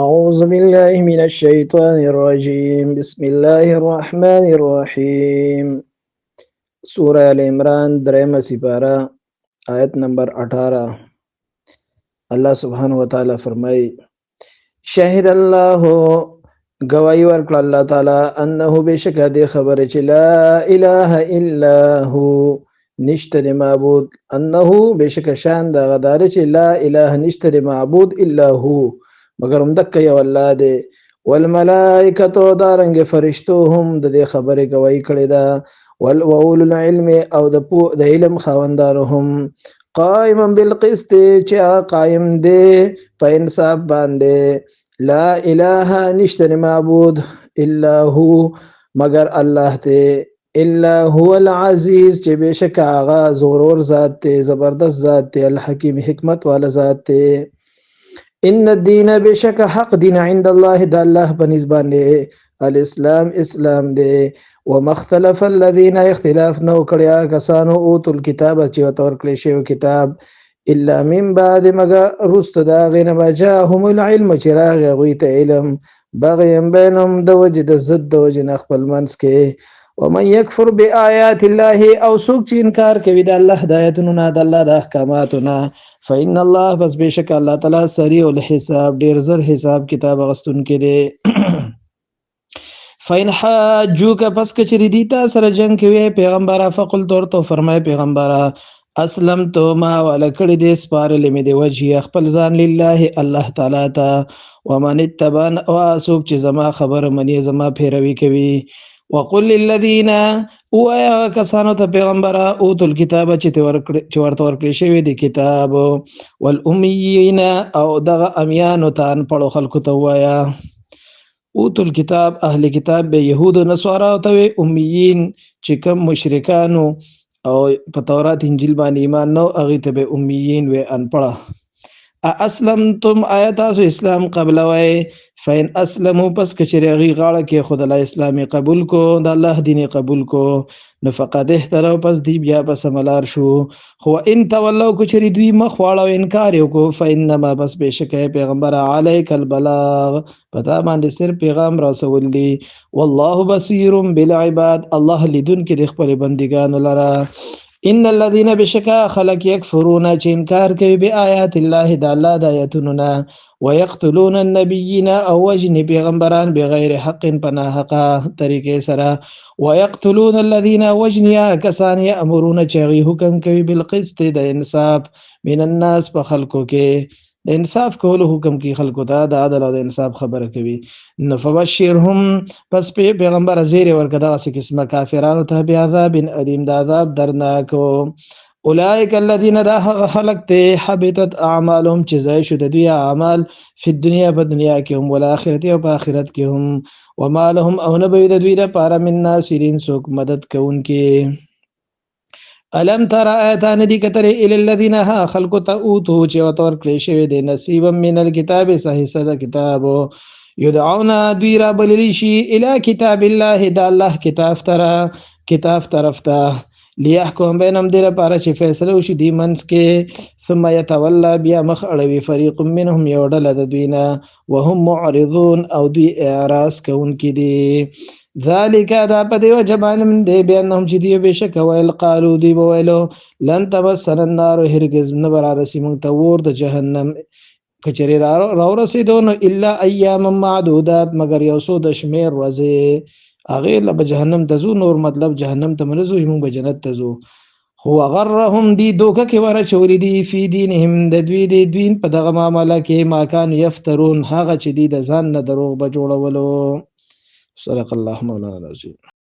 أعوذ بالله من الشيطان الرجيم بسم الله الرحمن الرحيم سورة آل عمران درهم سپارہ آیت نمبر 18 الله سبحانه وتعالى فرمای شهد الله گواہی ورکړه الله تعالی انه بشک دې خبره چې لا اله الا هو نشته معبود انه بشک شان دا غدار چې لا اله نشته معبود الا هو مگر هم دک یو الله دی والملائکه دارنګ فرشتو هم د دې خبره گواہی کړې ده واولو العلم او د علم خواندانو هم قائما بالقسط چې قائم دی په انصاف باندې لا اله نشته معبود الا هو مگر الله ته الا هو العزیز چې بشک هغه زورور ذات ته زبردست ذات ته الحکیم حکمت والا ذات ته ان الدین بشک حق دین عند الله د الله بنسبان دی الاسلام اسلام دی ومختلف الذين اختلاف نو کړیا کسانو اوتل الكتاب چې وتور کړی شو کتاب الا من بعد مگر رست دا غنه بجاهم العلم چراغ غویت علم بغیم بینهم د وجد زد د وجن خپل منس کې ومن يكفر بآيات الله او سوق چې انکار کوي د الله د آیاتونو نه د الله د احکاماتو نه فإن الله بس بشک الله تعالی سریع الحساب ډیر زر حساب کتاب غستون کې دی فین حاجوک پس کچری دیتا سره جنگ کوي پیغمبره فقل تورته فرمای پیغمبره اسلم تو ما ولکړی دې سپارل می دی وجه خپل ځان لله الله تعالی ته ومن اتبعن او اسوک چې زما خبر منی زما پیروي کوي وقل للذین ويا کسانو ته پیغمبره اوتل کتاب چې ورته ورکړی شوی دی کتاب والامیین او دغه امیانو ته ان پړو خلکو ته وایا اوتل کتاب اهل کتاب به يهود او نصارا او ته امیین چې کوم مشرکانو او په تورات انجیل باندې ایمان نو هغه ته به امیین و ان پړه اسلمتم آیاتو اسلام قبل وای فین اسلموا پس کچری غی غاړه کې خدای الله اسلامي قبول کو د الله دین قبول کو نو فقد احترو پس دی بیا پس ملار شو خو ان تولوا کچری دوی مخ واړو انکار یو کو فینما بس بشکه پیغمبر علیک البلاغ پتا باندې سر پیغام رسول دی والله بصیر بالعباد الله لدن کې د خپل بندگانو لرا ان الذين بشکا خلق يكفرون چې انکار کوي بآيات الله د الله د آیاتونو ويقتلون النبيين او وجن پیغمبران بغیر حق پناه حق طریقې سره ويقتلون الذين وجنيا کسان يأمرون چې حکم کوي بالقسط د انصاف من الناس په خلقو کې د انصاف کولو حکم کی خلکو ته د عدل او د انصاف خبره کوي نفبشرهم پس پیغمبر زیر ورکدا څه قسمه کافرانو ته بیا عذاب الیم د عذاب درناک اولئک الذین دا خلق ته حبطت اعمالهم چې ځای شو د دوی اعمال په دنیا په دنیا کې هم ول اخرت او په اخرت کې هم وما لهم او نبی د دوی لپاره من ناصرین څوک مدد کوونکي الم تر آیاتان دی کتره الی الذین ها خلق تاوتو چې وتور کړی شوی دی نصیبا من الكتاب صحیح صد کتاب یدعون دوی را بللی شي الی کتاب الله د الله کتاب طرف ته لیحکم بینهم دیر پاره چې فیصله وشي دی منس کې ثم يتولى بیا مخ اړوي فریق منهم یو ډله د دوینا وهم معرضون او دوی اعراض کوونکي دي ذالک دا په دیو جبان من دی بیانهم چې دی بشک ویل قالو دی ویلو لن تبصر النار هرگز نبر رسی مون تور د جهنم کچری را رسیدو نو الا ایام معدودات مگر یو سو د شمیر ورځې هغه له جهنم تزو نور مطلب جهنم ته منزو هم به جنت تزو هو غرهم دی دوکه کې ور چوری دی فی دینهم د دوی د دین په دغه معاملې کې ما کان یفترون هغه چې دی د ځان نه دروغ به جوړولو صدق الله مولانا العظیم